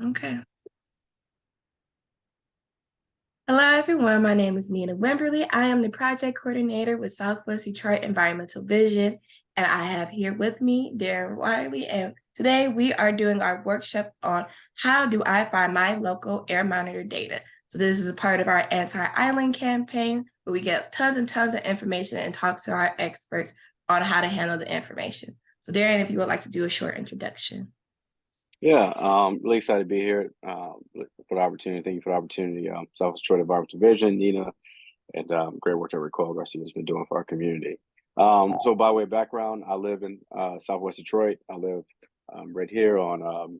Okay. Hello, everyone. My name is Nina Wimberly. I am the project coordinator with Southwest Detroit Environmental Vision, and I have here with me Darren Riley. And today we are doing our workshop on how do I find my local air monitor data. So this is a part of our anti-island campaign where we get tons and tons of information and talk to our experts on how to handle the information. So Darren, if you would like to do a short introduction. Yeah, really excited to be here for the opportunity. Thank you for the opportunity. South Detroit Environmental Division, Nina, and great work that Raquel Garcia has been doing for our community. So by way of background, I live in Southwest Detroit. I live right here on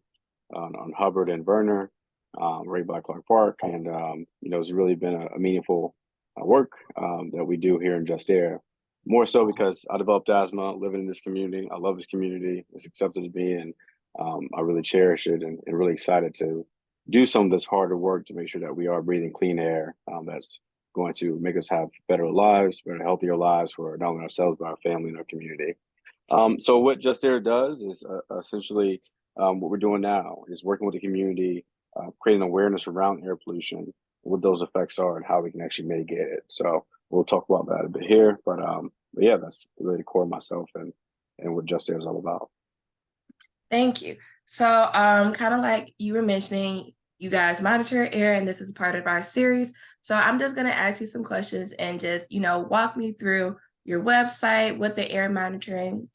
Hubbard and Verner, right by Clark Park, and it's really been a meaningful work that we do here in JustAir. More so because I developed asthma living in this community. I love this community. It's accepted to me, and I really cherish it and really excited to do some of this harder work to make sure that we are breathing clean air that's going to make us have better lives, better, healthier lives for not only ourselves, but our family and our community. So what Just Air does is essentially what we're doing now is working with the community, creating awareness around air pollution, what those effects are and how we can actually mitigate it. So we'll talk about that a bit here, but yeah, that's really the core of myself and what Just Air is all about. Thank you. So, kind of like you were mentioning, you guys monitor air, and this is part of our series. So I'm just going to ask you some questions and just, walk me through your website, what the air monitoring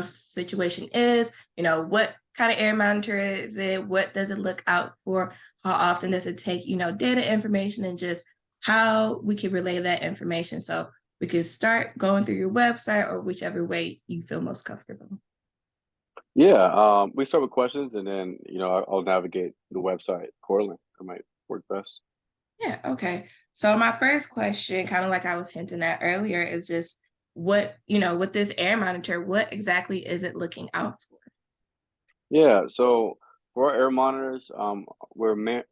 situation is, what kind of air monitor is it, what does it look out for, how often does it take, data information, and just how we can relay that information. So we could start going through your website or whichever way you feel most comfortable. Yeah, we start with questions, and then I'll navigate the website accordingly. That might work best. Yeah, okay. So my first question, kind of like I was hinting at earlier, is just with this air monitor, what exactly is it looking out for? Yeah, so for our air monitors, we're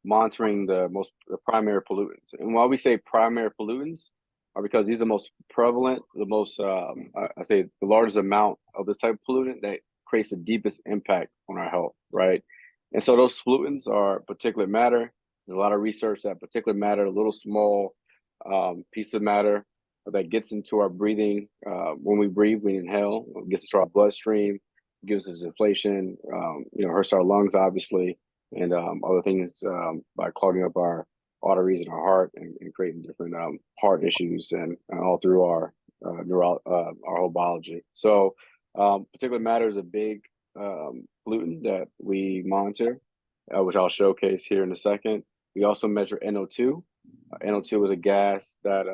monitoring the primary pollutants, and why we say primary pollutants are because these are the most prevalent, the most I say the largest amount of this type of pollutant that creates the deepest impact on our health, right? And so those pollutants are particulate matter. There's a lot of research that particulate matter, a little small piece of matter that gets into our breathing when we breathe, we inhale, it gets into our bloodstream, gives us inflation, hurts our lungs, obviously, and other things by clogging up our arteries in our heart and creating different heart issues and all through our whole biology. So, particulate matter is a big pollutant that we monitor, which I'll showcase here in a second. We also measure NO2. NO2 is a gas that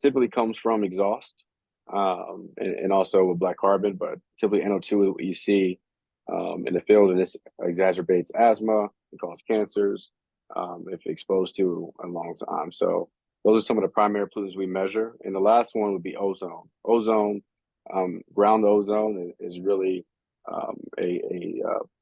typically comes from exhaust and also with black carbon, but typically NO2 is what you see in the field, and this exacerbates asthma, it causes cancers if exposed to a long time. So those are some of the primary pollutants we measure. And the last one would be ozone. Ozone, ground ozone is really a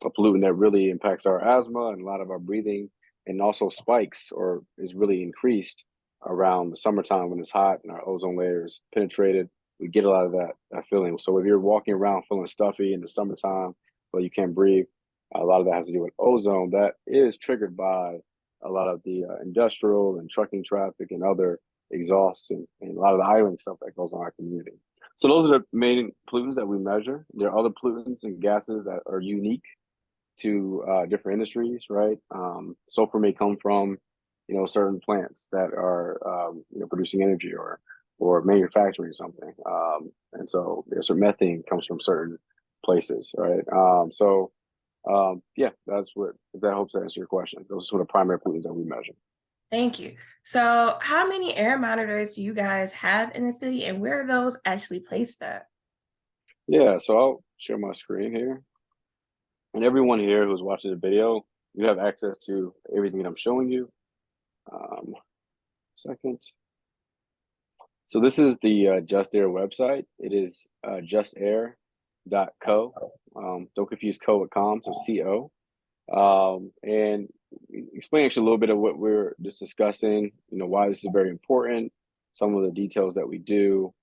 pollutant that really impacts our asthma and a lot of our breathing, and also spikes or is really increased around the summertime when it's hot and our ozone layer is penetrated. We get a lot of that feeling. So if you're walking around feeling stuffy in the summertime, but you can't breathe, a lot of that has to do with ozone. That is triggered by a lot of the industrial and trucking traffic and other exhausts and a lot of the idling stuff that goes on in our community. So those are the main pollutants that we measure. There are other pollutants and gases that are unique to different industries, right? Sulfur may come from, certain plants that are, producing energy or manufacturing something. And so there's some methane comes from certain places, right? Yeah, if that helps to answer your question. Those are sort of primary pollutants that we measure. Thank you. So how many air monitors do you guys have in the city, and where are those actually placed at? Yeah, so I'll share my screen here. And everyone here who's watching the video, you have access to everything that I'm showing you. Second. So this is the JustAir website. It is justair.co. Don't confuse co with com, so co. And explain actually a little bit of what we're just discussing, why this is very important, some of the details that we do,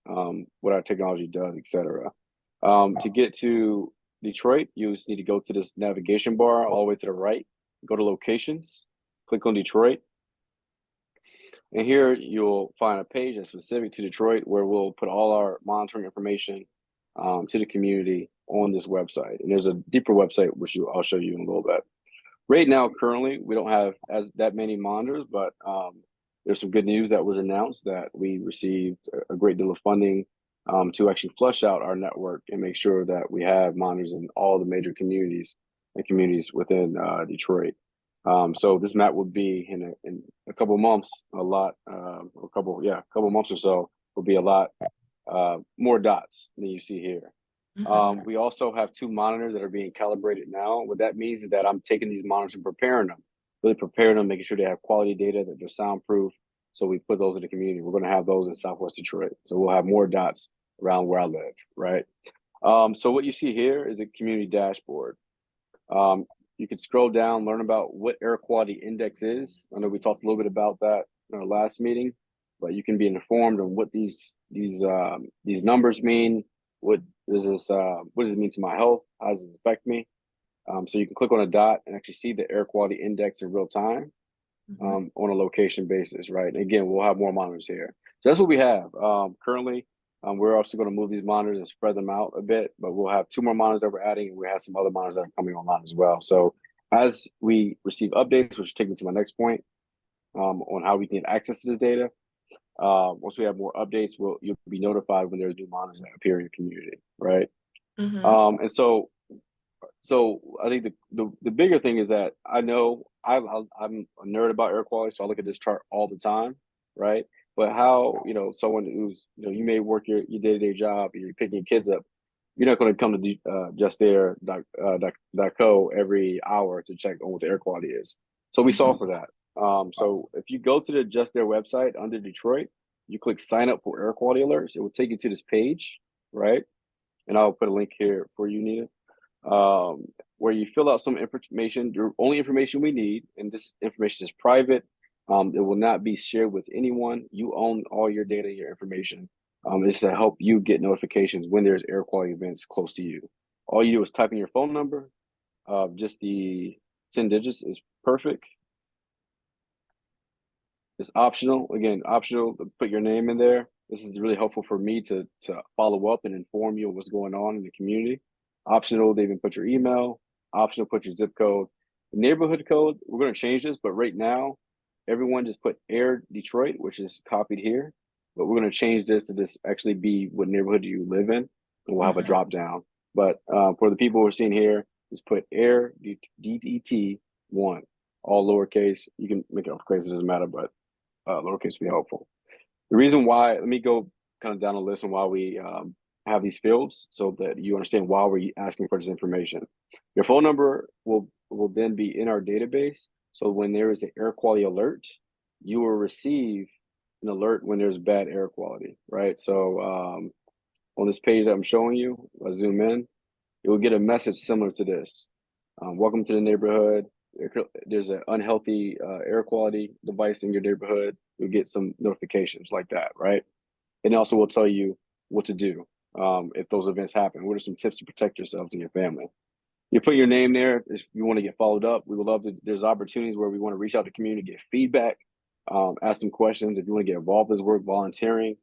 what our technology does, etc. To get to Detroit, you just need to go to this navigation bar all the way to the right, go to locations, click on Detroit. And here you'll find a page that's specific to Detroit where we'll put all our monitoring information to the community on this website. And there's a deeper website, which I'll show you in a little bit. Right now, currently, we don't have that many monitors, but there's some good news that was announced that we received a great deal of funding to actually flush out our network and make sure that we have monitors in all the major communities and communities within Detroit. So this map would be in a couple of months, a couple months or so will be a lot more dots than you see here. We also have 2 monitors that are being calibrated now. What that means is that I'm taking these monitors and really preparing them, making sure they have quality data, that they're soundproof. So we put those in the community. We're going to have those in Southwest Detroit. So we'll have more dots around where I live, right? So what you see here is a community dashboard. You can scroll down, learn about what air quality index is. I know we talked a little bit about that in our last meeting, but you can be informed on what these numbers mean. What does it mean to my health? How does it affect me? So you can click on a dot and actually see the air quality index in real time on a location basis, right? And again, we'll have more monitors here. So that's what we have currently. We're also going to move these monitors and spread them out a bit, but we'll have 2 more monitors that we're adding, and we have some other monitors that are coming online as well. So as we receive updates, which take me to my next point on how we can get access to this data, once we have more updates, you'll be notified when there's new monitors that appear in your community, right? And so I think the bigger thing is that I know I'm a nerd about air quality, so I look at this chart all the time, right? But how, someone who's, you may work your day-to-day job and you're picking your kids up, you're not going to come to JustAir.co every hour to check on what the air quality is. So we solve for that. So if you go to the JustAir website under Detroit, you click sign up for air quality alerts. It will take you to this page, right? And I'll put a link here for you, Nita, where you fill out some information, the only information we need, and this information is private. It will not be shared with anyone. You own all your data, your information. It's to help you get notifications when there's air quality events close to you. All you do is type in your phone number. Just the 10 digits is perfect. It's optional. Again, optional to put your name in there. This is really helpful for me to follow up and inform you of what's going on in the community. Optional, they even put your email. Optional, put your zip code. The neighborhood code, we're going to change this, but right now, everyone just put Air Detroit, which is copied here. But we're going to change this to this actually be what neighborhood you live in, and we'll have a drop down. But for the people we're seeing here, just put Air DET1, all lowercase. You can make it uppercase, it doesn't matter, but lowercase would be helpful. The reason why, let me go kind of down the list on why we have these fields so that you understand why we're asking for this information. Your phone number will then be in our database. So when there is an air quality alert, you will receive an alert when there's bad air quality, right? So on this page that I'm showing you, I'll zoom in, you will get a message similar to this. Welcome to the neighborhood. There's an unhealthy air quality device in your neighborhood. You'll get some notifications like that, right? And also will tell you what to do if those events happen. What are some tips to protect yourselves and your family? You put your name there if you want to get followed up. We would love to. There's opportunities where we want to reach out to the community, get feedback, ask some questions. If you want to get involved in this work, volunteering,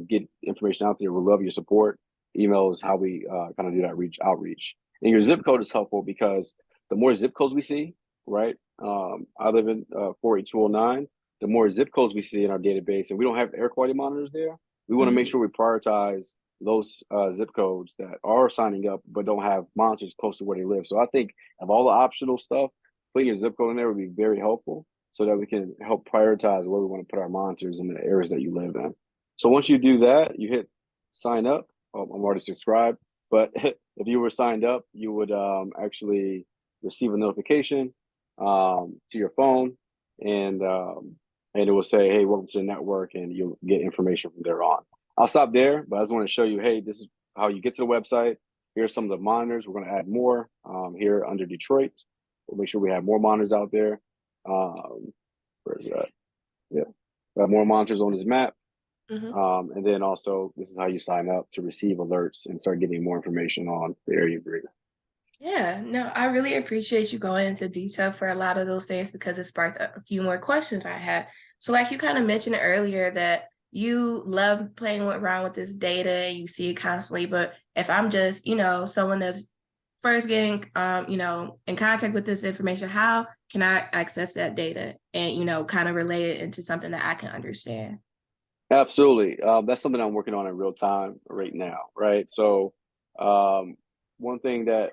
get information out there. We'd love your support. Email is how we kind of do that outreach. And your zip code is helpful because the more zip codes we see, right? I live in 48209. The more zip codes we see in our database, and we don't have air quality monitors there, we want to make sure we prioritize those zip codes that are signing up but don't have monitors close to where they live. So I think of all the optional stuff, putting your zip code in there would be very helpful so that we can help prioritize where we want to put our monitors in the areas that you live in. So once you do that, you hit sign up. Oh, I'm already subscribed, but if you were signed up, you would actually receive a notification to your phone, and it will say, hey, welcome to the network, and you'll get information from there on. I'll stop there, but I just want to show you, hey, this is how you get to the website. Here's some of the monitors. We're going to add more here under Detroit. We'll make sure we have more monitors out there. Where's that? Yeah, we have more monitors on this map. And then also, this is how you sign up to receive alerts and start getting more information on the area you breathe. Yeah, no, I really appreciate you going into detail for a lot of those things because it sparked a few more questions I had. So, like you kind of mentioned earlier, that you love playing around with this data and you see it constantly. But if I'm just, someone that's first getting, in contact with this information, how can I access that data and, kind of relay it into something that I can understand? Absolutely. That's something I'm working on in real time right now, right? So, um, one thing that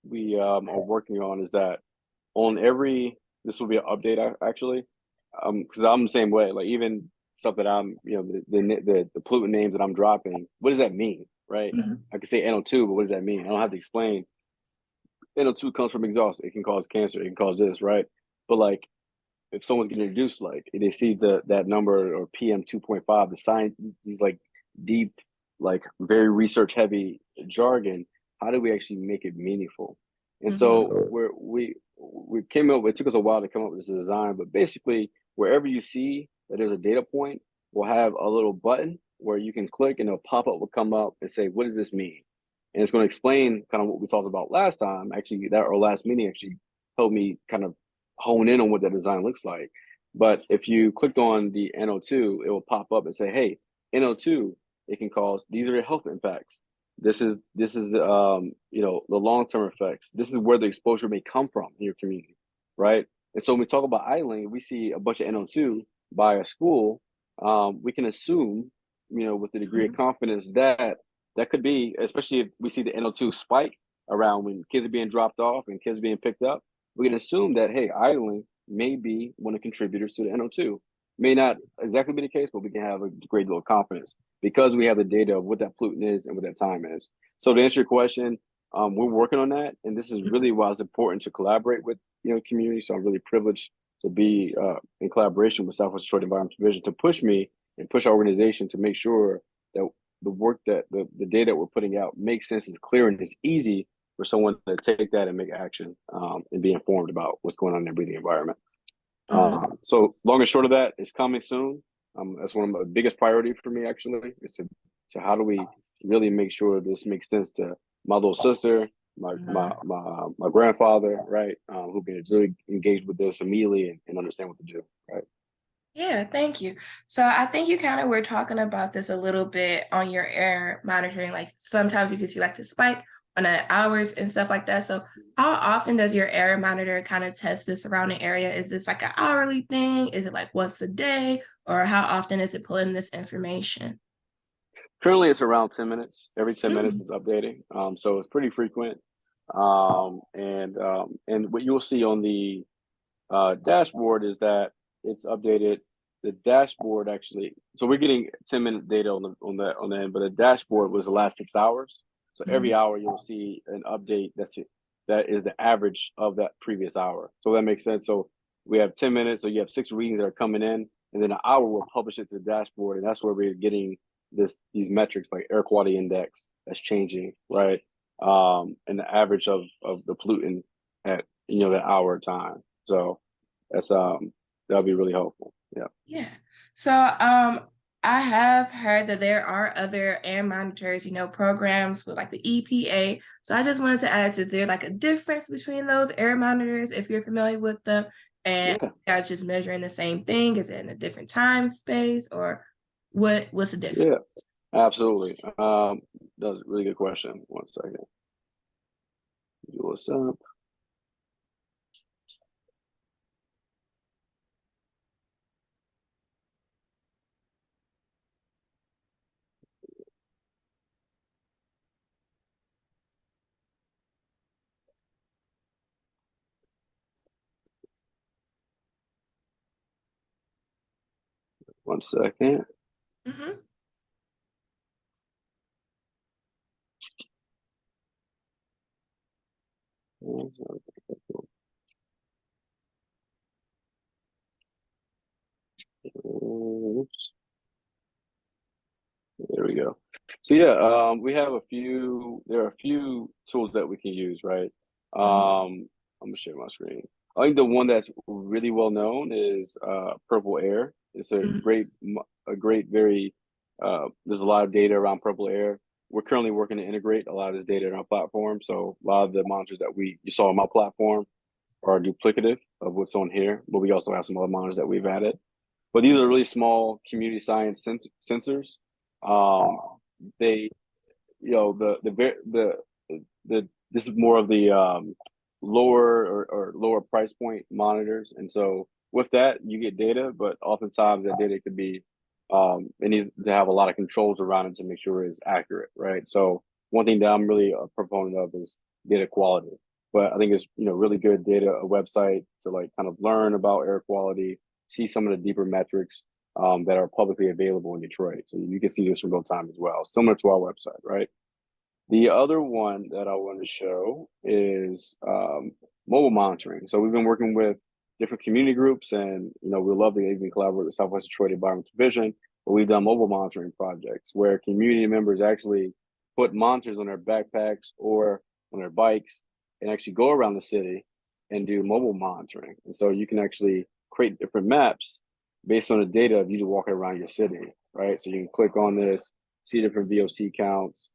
we are working on is that on every this will be an update actually, because I'm the same way. Like even stuff that I'm, the pollutant names that I'm dropping. What does that mean, right? Mhm. I can say NO2, but what does that mean? I don't have to explain. NO2 comes from exhaust. It can cause cancer. It can cause this, right? But like if someone's getting reduced, like they see that number or PM 2.5, the science is like deep, like very research heavy jargon. How do we actually make it meaningful? And Mhm. so we came up. It took us a while to come up with this design, but basically wherever you see that there's a data point, we'll have a little button where you can click and a pop up will come up and say, "What does this mean?" And it's going to explain kind of what we talked about last time. Actually, that our last meeting actually helped me kind of hone in on what that design looks like. But if you clicked on the NO2, it will pop up and say, "Hey, NO2, it can cause these are the health impacts. This is the long term effects. This is where the exposure may come from in your community, right?" And so when we talk about idling, we see a bunch of NO2 by a school. We can assume, with the degree of Mhm. confidence that that could be, especially if we see the NO2 spike around when kids are being dropped off and kids are being picked up, we can assume that, hey, idling may be one of the contributors to the NO2. May not exactly be the case, but we can have a great deal of confidence because we have the data of what that pollutant is and what that time is. So to answer your question, we're working on that, and this is really why it's important to collaborate with community. So I'm really privileged to be in collaboration with Southwest Detroit Environmental Division to push me and push our organization to make sure that the work that the data that we're putting out makes sense, is clear, and it's easy for someone to take that and make action and be informed about what's going on in their breathing environment. Mhm. So long and short of that, it's coming soon. That's one of the biggest priority for me actually is to how do we really make sure this makes sense to my little sister, Mhm. my grandfather, right? Who been really engaged with this immediately and understand what to do, right? Yeah, thank you. So I think you kind of were talking about this a little bit on your air monitoring. Like sometimes you can see like the spike on the hours and stuff like that. So how often does your air monitor kind of test the surrounding area? Is this like an hourly thing? Is it like once a day? Or how often is it pulling this information? Currently, it's around 10 minutes. Every 10 minutes, Mm. it's updating. So it's pretty frequent. And what you'll see on the dashboard is that it's updated. The dashboard actually, so we're getting 10-minute data on the end, but the dashboard was the last 6 hours. So every Mhm. hour you'll see an update that is the average of that previous hour. So that makes sense. So we have 10 minutes, so you have six readings that are coming in, and then an hour will publish it to the dashboard, and that's where we're getting these metrics like air quality index that's changing, right? And the average of the pollutant at that hour time. So that's that'll be really helpful. Yeah. Yeah. So I have heard that there are other air monitors, programs with like the EPA. So I just wanted to ask, is there like a difference between those air monitors if you're familiar with them? And Yeah. you guys just measuring the same thing? Is it in a different time space or what's the difference? Yeah. Absolutely. That's a really good question. One second. Do this up. One second. Hmm. Oops. There we go. So yeah, we have a few. There are a few tools that we can use, right? Hmm. I'm gonna share my screen. I think the one that's really well known is Purple Air. It's a Hmm. great, very. There's a lot of data around Purple Air. we're currently working to integrate a lot of this data in our platform. So a lot of the monitors that you saw on my platform are duplicative of what's on here, but we also have some other monitors that we've added. But these are really small community science sensors. They, this is more of the lower or lower price point monitors, and so with that you get data, but oftentimes that data could be it needs to have a lot of controls around it to make sure it's accurate, right? So one thing that I'm really a proponent of is data quality. But I think it's really good data, a website to like kind of learn about air quality, see some of the deeper metrics that are publicly available in Detroit. So you can see this in real time as well, similar to our website, right? The other one that I want to show is mobile monitoring. So we've been working with different community groups, and we love to even collaborate with Southwest Detroit Environmental Division, but we've done mobile monitoring projects where community members actually put monitors on their backpacks or on their bikes and actually go around the city and do mobile monitoring. And so you can actually create different maps based on the data of you just walking around your city, right? So you can click on this, see different VOC counts,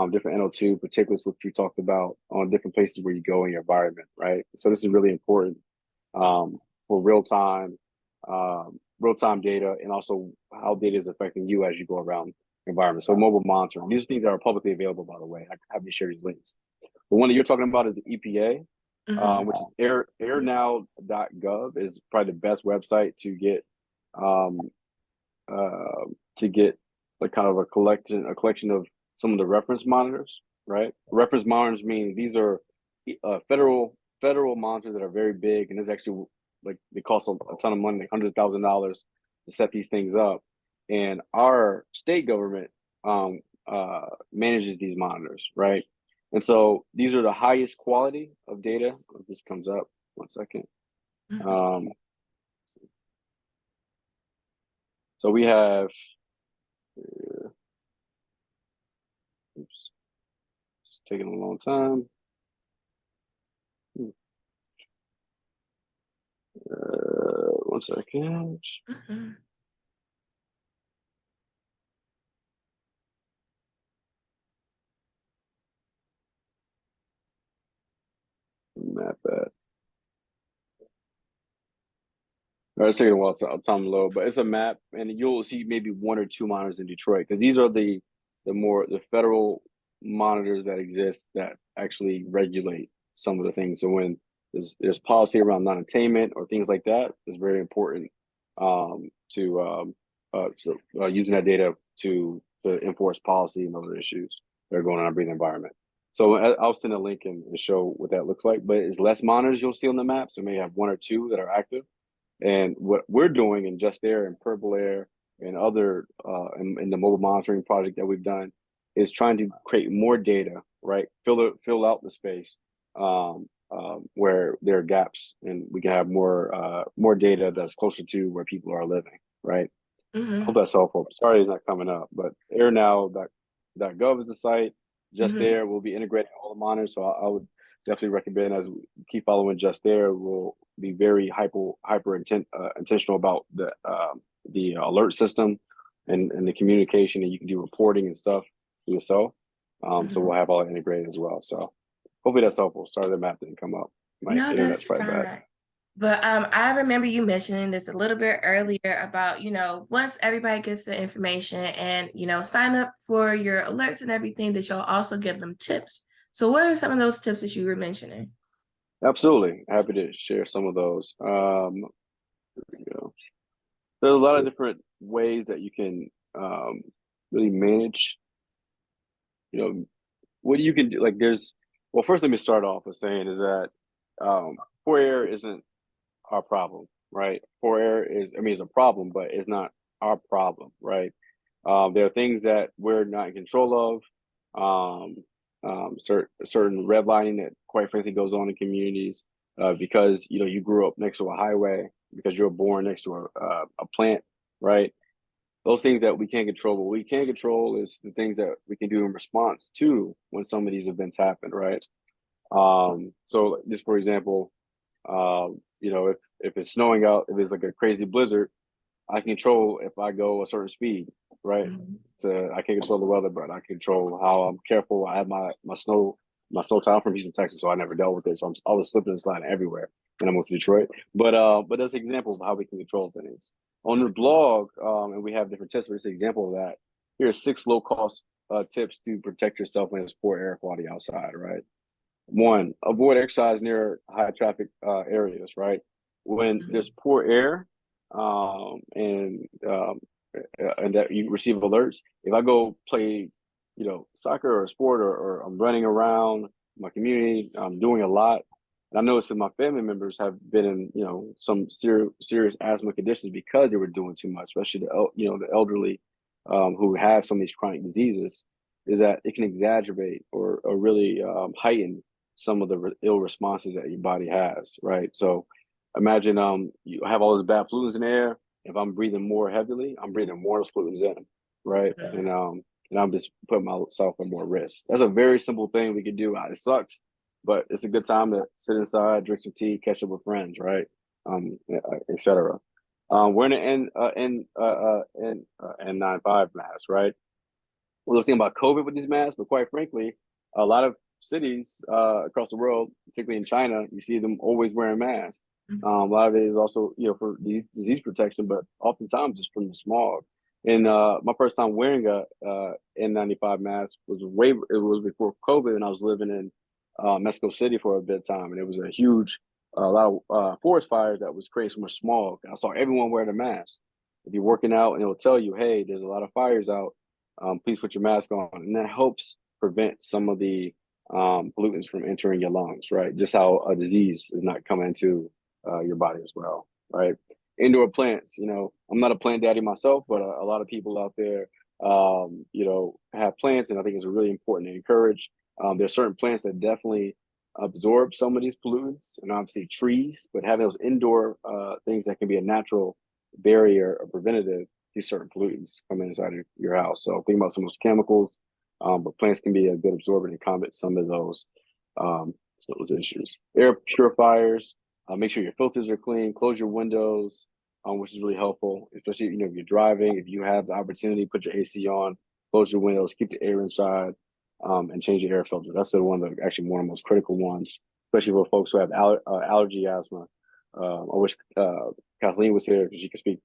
different NO2 particulates, which we talked about, on different places where you go in your environment, right? So this is really important for real-time data, and also how data is affecting you as you go around the environment. So mobile monitoring, these are things that are publicly available, by the way. I have to share these links. The one that you're talking about is the EPA, which is airnow.gov is probably the best website to get like kind of a collection of some of the reference monitors, right? Reference monitors mean these are federal monitors that are very big, and this actually like they cost a ton of money, like $100,000 to set these things up. And our state government manages these monitors, right? And so these are the highest quality of data. If this comes up, 1 second. So we have, oops, it's taking a long time. 1 second. Map that. All right, it's taking a while to time low, but it's a map, and you'll see maybe 1 or 2 monitors in Detroit, because these are the federal monitors that exist that actually regulate some of the things. So when there's policy around non-attainment or things like that, it's very important using that data to enforce policy and other issues that are going on in our breathing environment. So I'll send a link and show what that looks like, but it's less monitors you'll see on the map. So maybe have 1 or 2 that are active. And what we're doing in JustAir and Purple Air and other in the mobile monitoring project that we've done is trying to create more data, right? Fill out the space where there are gaps, and we can have more data that's closer to where people are living, right? I hope that's helpful. Sorry it's not coming up, but airnow.gov is the site. JustAir will be integrating all the monitors, so I would definitely recommend, as we keep following JustAir, we'll be very intentional about the alert system and the communication, and you can do reporting and stuff yourself. So we'll have all that integrated as well. So hopefully that's helpful. Sorry the map didn't come up. No, that's fine. But I remember you mentioning this a little bit earlier about, once everybody gets the information and, sign up for your alerts and everything, that you'll also give them tips. So what are some of those tips that you were mentioning? Absolutely. Happy to share some of those. There we go. There's a lot of different ways that you can really manage, what you can do. Like well, first let me start off with saying is that poor air isn't our problem, right? Poor air is a problem, but it's not our problem, right? There are things that we're not in control of. Certain redlining that quite frankly goes on in communities because you grew up next to a highway, because you're born next to a plant, right? Those things that we can't control. What we can control is the things that we can do in response to when some of these events happen, right? So just for example, if it's snowing out, if it's like a crazy blizzard, I can control if I go a certain speed, right? So I can't control the weather, but I control how I'm careful. I have my snow tile from Houston, Texas, so I never dealt with it. So I'm always slipping and sliding everywhere when I moved to Detroit. But that's an example of how we can control things. On this blog, and we have different tips, but it's an example of that. Here are 6 low cost tips to protect yourself when there's poor air quality outside, right? 1, avoid exercise near high traffic areas, right? When there's poor air, and that you receive alerts. If I go play, soccer or a sport, or I'm running around my community, I'm doing a lot, and I noticed that my family members have been in, some serious asthma conditions because they were doing too much, especially the elderly, who have some of these chronic diseases, is that it can exacerbate or really heighten some of the ill responses that your body has, right? So imagine you have all this bad pollutants in the air. If I'm breathing more heavily, I'm breathing more of those pollutants in, right? And I'm just putting myself at more risk. That's a very simple thing we could do. It sucks, but it's a good time to sit inside, drink some tea, catch up with friends, right? Etc. We're in an N95 mask, right? We're looking about COVID with these masks, but quite frankly, a lot of cities across the world, particularly in China, you see them always wearing masks. A lot of it is also, for disease protection, but oftentimes it's from the smog. And my first time wearing a N95 mask it was before COVID, and I was living in Mexico City for a bit of time, and it was a lot of forest fires that was creating so much smog. I saw everyone wearing a mask. If you're working out, and it'll tell you, hey, there's a lot of fires out. Please put your mask on, and that helps prevent some of the pollutants from entering your lungs, right? Just how a disease is not coming into your body as well, right? Indoor plants, I'm not a plant daddy myself, but a lot of people out there, have plants, and I think it's really important to encourage. There's certain plants that definitely absorb some of these pollutants, and obviously trees, but having those indoor things that can be a natural barrier or preventative to certain pollutants coming inside of your house. So think about some of those chemicals, but plants can be a good absorbent and combat some of those issues. Air purifiers. Make sure your filters are clean. Close your windows, which is really helpful, especially if you're driving. If you have the opportunity, put your AC on, close your windows, keep the air inside, and change your air filter. That's one of the most critical ones, especially for folks who have allergy asthma. I wish Kathleen was here because she could speak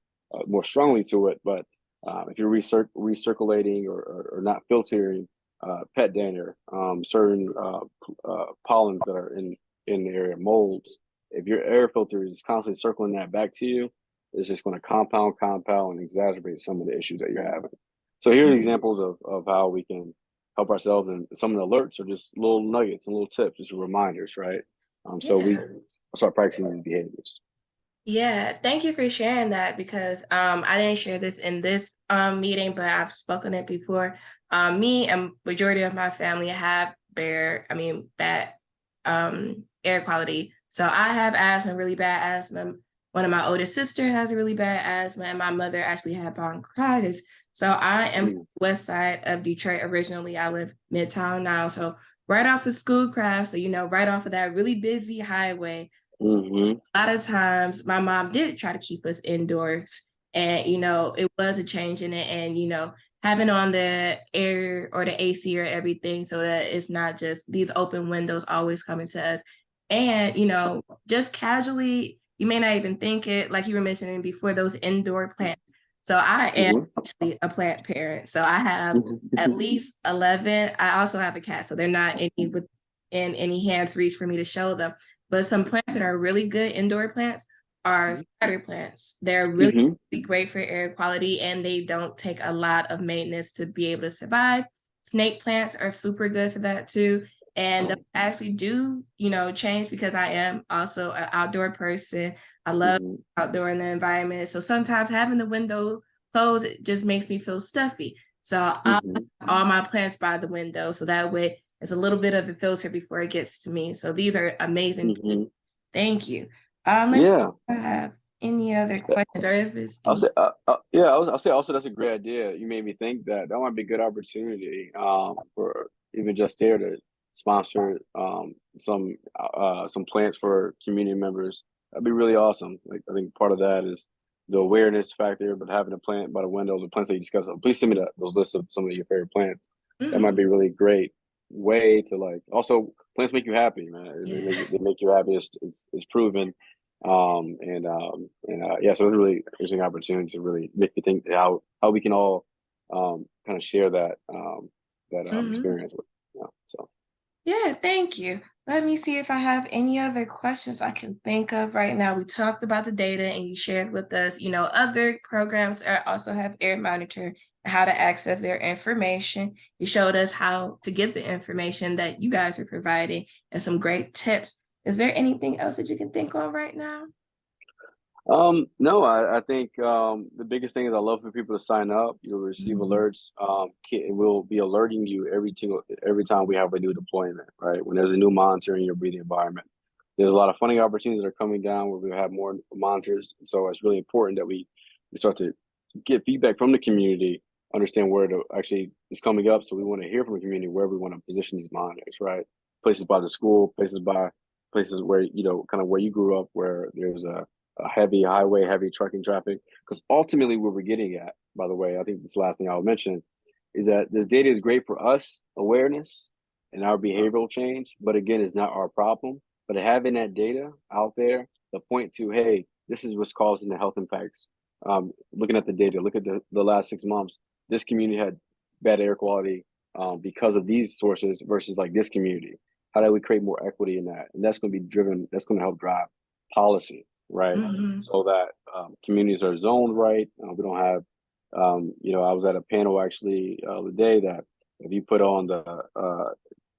more strongly to it. But if you're recirculating or not filtering pet dander, certain pollens that are in the area, molds, if your air filter is constantly circling that back to you, it's just going to compound and exacerbate some of the issues that you're having. So here's examples of how we can help ourselves, and some of the alerts are just little nuggets and little tips, just reminders, right? So we start practicing these behaviors. Yeah, thank you for sharing that, because I didn't share this in this meeting, but I've spoken it before. Me and majority of my family have bad air quality. So I have asthma, really bad asthma. One of my oldest sister has a really bad asthma, and my mother actually had bronchitis. So I am from the west side of Detroit originally. I live Midtown now. So right off of Schoolcraft, so right off of that really busy highway. So a lot of times my mom did try to keep us indoors, and it was a change in it, and having on the air or the AC or everything, so that it's not just these open windows always coming to us. And just casually, you may not even think it, like you were mentioning before, those indoor plants. So I am actually a plant parent. So I have at least 11. I also have a cat, so they're not in any hands reach for me to show them. But some plants that are really good indoor plants are spider plants. They're really great for air quality, and they don't take a lot of maintenance to be able to survive. Snake plants are super good for that too. And I actually do, change, because I am also an outdoor person. I love outdoor in the environment. So sometimes having the window closed, it just makes me feel stuffy. So I all my plants by the window, so that way it's a little bit of a filter before it gets to me. So these are amazing. Thank you. Let me have any other questions, or if it's I'll say, I'll say also that's a great idea. You made me think that might be a good opportunity for even JustAir to sponsor some plants for community members. That'd be really awesome. Like, I think part of that is the awareness factor, but having a plant by the window, the plants that you discussed. Please send me those lists of some of your favorite plants. That might be a really great way to like. Also, plants make you happy, man. Yeah. They make you happy. It's proven. Yeah, so it's a really interesting opportunity to really make you think how we can all kind of share that experience with. So. Yeah, thank you. Let me see if I have any other questions I can think of right now. We talked about the data and you shared with us, other programs are also have air monitor and how to access their information. You showed us how to get the information that you guys are providing and some great tips. Is there anything else that you can think on right now? No, I think the biggest thing is I love for people to sign up. You'll receive alerts. We'll be alerting you every time we have a new deployment, right? When there's a new monitor in your breathing environment. There's a lot of funding opportunities that are coming down where we have more monitors. So it's really important that we start to get feedback from the community, understand where it actually is coming up. So we want to hear from the community where we want to position these monitors, right? Places by the school, places where, kind of where you grew up, where there's a heavy highway, heavy trucking traffic. Because ultimately, what we're getting at, by the way, I think this last thing I'll mention is that this data is great for us, awareness and our behavioral change, but again, it's not our problem. But having that data out there to point to, hey, this is what's causing the health impacts. Looking at the data, look at the last 6 months, this community had bad air quality because of these sources versus like this community. How do we create more equity in that? And that's going to help drive policy, right? So that communities are zoned right. We don't have, I was at a panel actually the day that if you put on the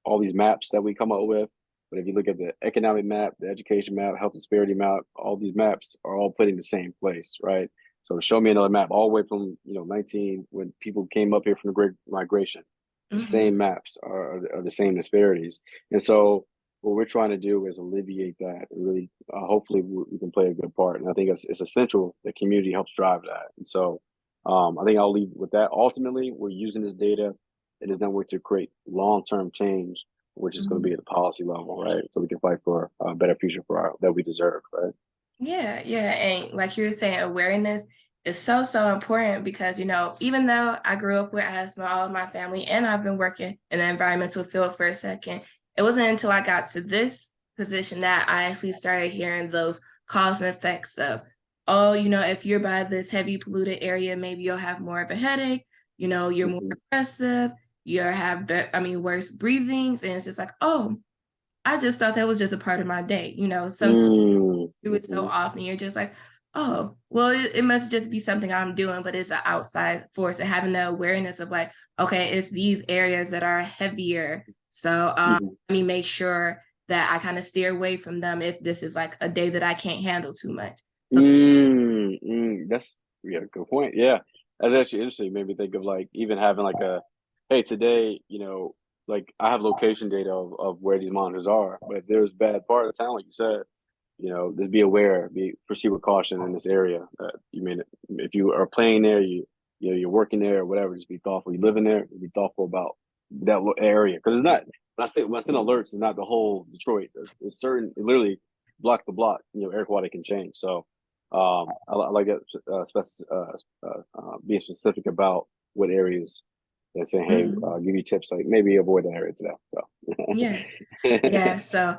all these maps that we come up with, but if you look at the economic map, the education map, health disparity map, all these maps are all put in the same place, right? So show me another map all the way from 19 when people came up here from the Great Migration. The same maps are the same disparities, and so what we're trying to do is alleviate that and really hopefully we can play a good part. And I think it's essential that community helps drive that. And so I think I'll leave with that. Ultimately, we're using this data. It is not going to create long-term change, which is going to be at the policy level, right? So we can fight for a better future that we deserve, right? Yeah, and like you were saying, awareness is so, so important because, even though I grew up with asthma, all of my family, and I've been working in the environmental field for a second, it wasn't until I got to this position that I actually started hearing those cause and effects of, if you're by this heavy polluted area, maybe you'll have more of a headache, you're more aggressive, you'll have, worse breathings. And it's just like, oh, I just thought that was just a part of my day, some do it so often. You're just like, oh, well, it must just be something I'm doing, but it's an outside force. And having the awareness of like, okay, it's these areas that are heavier. So let me make sure that I kind of steer away from them if this is like a day that I can't handle too much. So That's good point. Yeah, that's actually interesting. Made me think of like even having like hey, today, like I have location data of where these monitors are, but if there's bad part of town, like you said, just be aware, proceed with caution in this area. If you are playing there, you're working there or whatever, just be thoughtful. You live in there, be thoughtful about that area because it's not. When I send alerts, it's not the whole Detroit. It's certain, literally block to block, air quality can change. So I like that being specific about what areas and saying, hey, give you tips like maybe avoid that area today. So yeah. So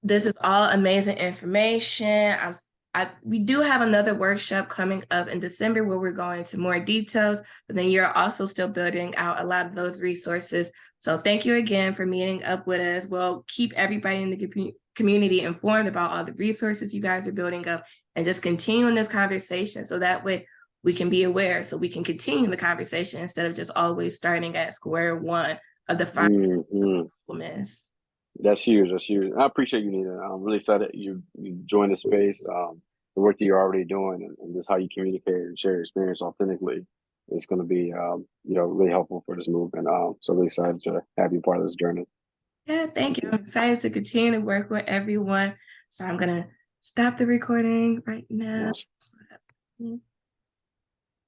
this is all amazing information. We do have another workshop coming up in December where we're going into more details, but then you're also still building out a lot of those resources. So thank you again for meeting up with us. We'll keep everybody in the community informed about all the resources you guys are building up and just continuing this conversation so that way we can be aware so we can continue the conversation instead of just always starting at square one of the problem is. That's huge. That's huge. I appreciate you, Nina. I'm really excited you joined the space. The work that you're already doing and just how you communicate and share your experience authentically is going to be, really helpful for this movement. So really excited to have you part of this journey. Yeah, thank you. I'm excited to continue to work with everyone. So I'm going to stop the recording right now. Awesome.